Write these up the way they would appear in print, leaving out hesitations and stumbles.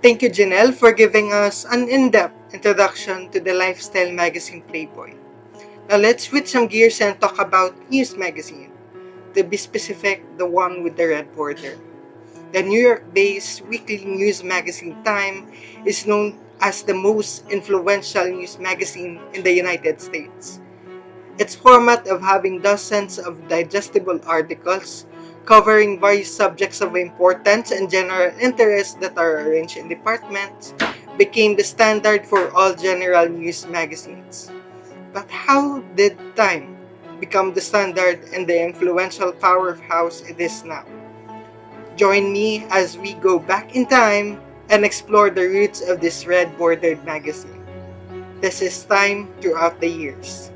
Thank you, Janelle, for giving us an in-depth introduction to the lifestyle magazine Playboy. Now let's switch some gears and talk about news magazine. To be specific, the one with the red border. The New York-based weekly news magazine Time is known as the most influential news magazine in the United States. Its format of having dozens of digestible articles covering various subjects of importance and general interest that are arranged in departments became the standard for all general news magazines. But how did Time become the standard and the influential powerhouse it is now? Join me as we go back in time and explore the roots of this red bordered magazine. This is Time throughout the years.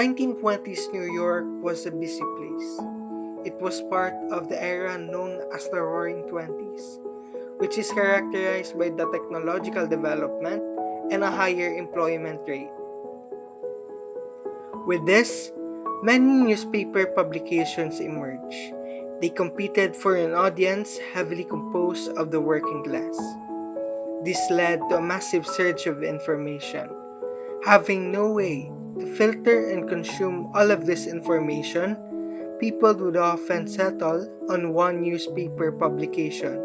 1920s New York was a busy place. It was part of the era known as the Roaring Twenties, which is characterized by the technological development and a higher employment rate. With this, many newspaper publications emerged. They competed for an audience heavily composed of the working class. This led to a massive surge of information. Having no way to filter and consume all of this information, people would often settle on one newspaper publication.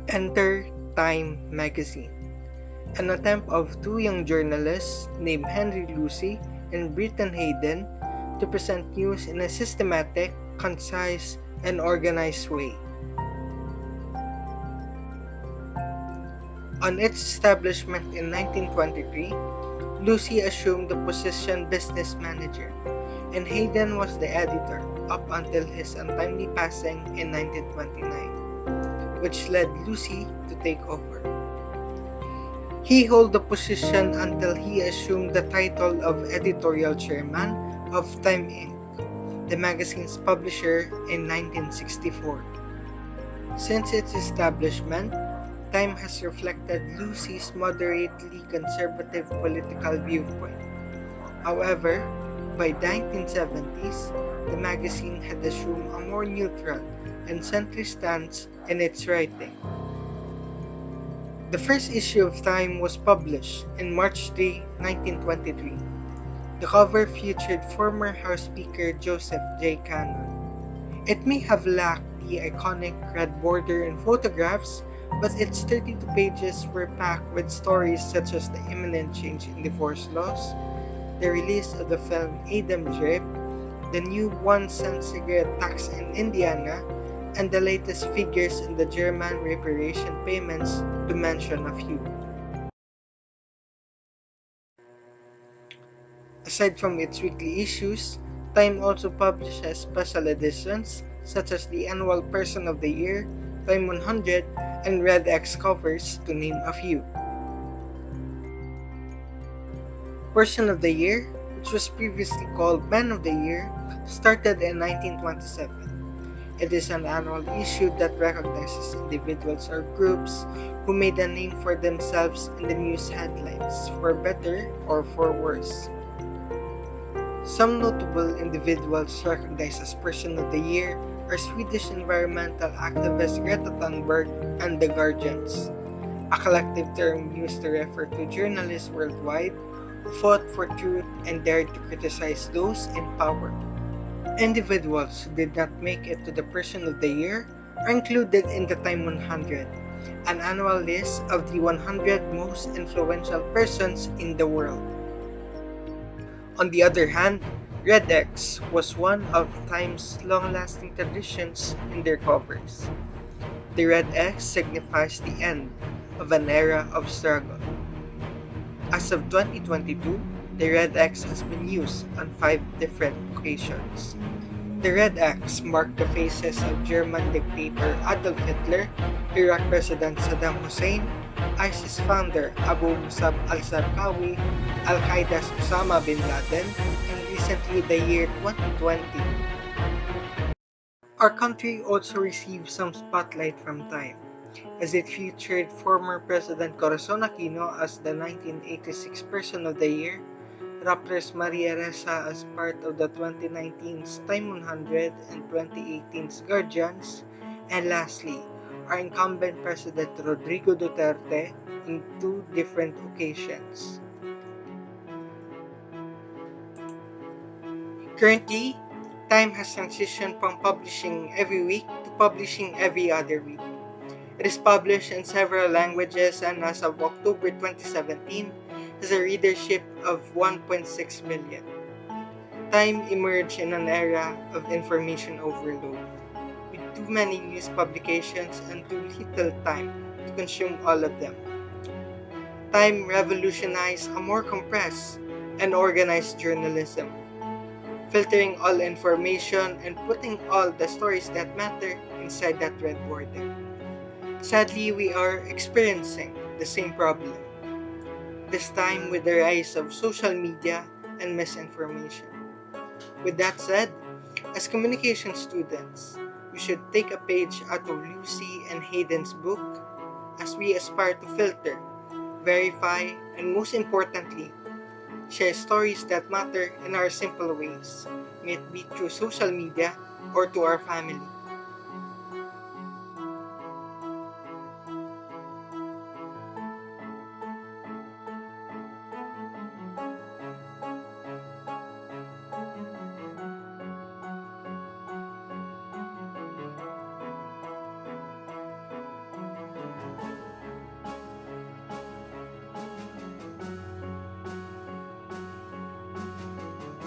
Enter Time magazine, an attempt of two young journalists named Henry Lucy and Britton Hayden to present news in a systematic, concise, and organized way. On its establishment in 1923, Lucy assumed the position business manager, and Hayden was the editor up until his untimely passing in 1929, which led Lucy to take over. He held the position until he assumed the title of editorial chairman of Time Inc., the magazine's publisher, in 1964. Since its establishment, Time has reflected Lucy's moderately conservative political viewpoint. However, by the 1970s, the magazine had assumed a more neutral and centrist stance in its writing. The first issue of Time was published in March 3, 1923. The cover featured former House Speaker Joseph J. Cannon. It may have lacked the iconic red border and photographs, but its 32 pages were packed with stories such as the imminent change in divorce laws, the release of the film Adam Drip, the new 1 cent cigarette tax in Indiana, and the latest figures in the German reparation payments, to mention a few. Aside from its weekly issues, Time also publishes special editions such as the annual Person of the Year, Time 100, and Red X covers, to name a few. Person of the Year, which was previously called Man of the Year, started in 1927. It is an annual issue that recognizes individuals or groups who made a name for themselves in the news headlines, for better or for worse. Some notable individuals recognized as Person of the Year are Swedish environmental activist Greta Thunberg and the Guardians, a collective term used to refer to journalists worldwide who fought for truth and dared to criticize those in power. Individuals who did not make it to the Person of the Year are included in the Time 100, an annual list of the 100 most influential persons in the world. On the other hand, Red X was one of Time's long-lasting traditions in their covers. The red X signifies the end of an era of struggle. As of 2022, the red X has been used on 5 different occasions. The red X marked the faces of German dictator Adolf Hitler, Iraq President Saddam Hussein, ISIS founder Abu Musab al-Zarqawi, Al-Qaeda's Osama bin Laden, and recently the year 2020. Our country also received some spotlight from Time, as it featured former President Corazon Aquino as the 1986 Person of the Year, rappers Maria Ressa as part of the 2019 Time 100 and 2018's Guardians, and lastly, our incumbent President Rodrigo Duterte on 2 different occasions. Currently, Time has transitioned from publishing every week to publishing every other week. It is published in several languages and as of October 2017 has a readership of 1.6 million. Time emerged in an era of information overload, with too many news publications and too little time to consume all of them. Time revolutionized a more compressed and organized journalism, filtering all information and putting all the stories that matter inside that red border. Sadly, we are experiencing the same problem, this time with the rise of social media and misinformation. With that said, as communication students, we should take a page out of Lucy and Hayden's book as we aspire to filter, verify, and most importantly, share stories that matter in our simple ways, may it be through social media or to our family.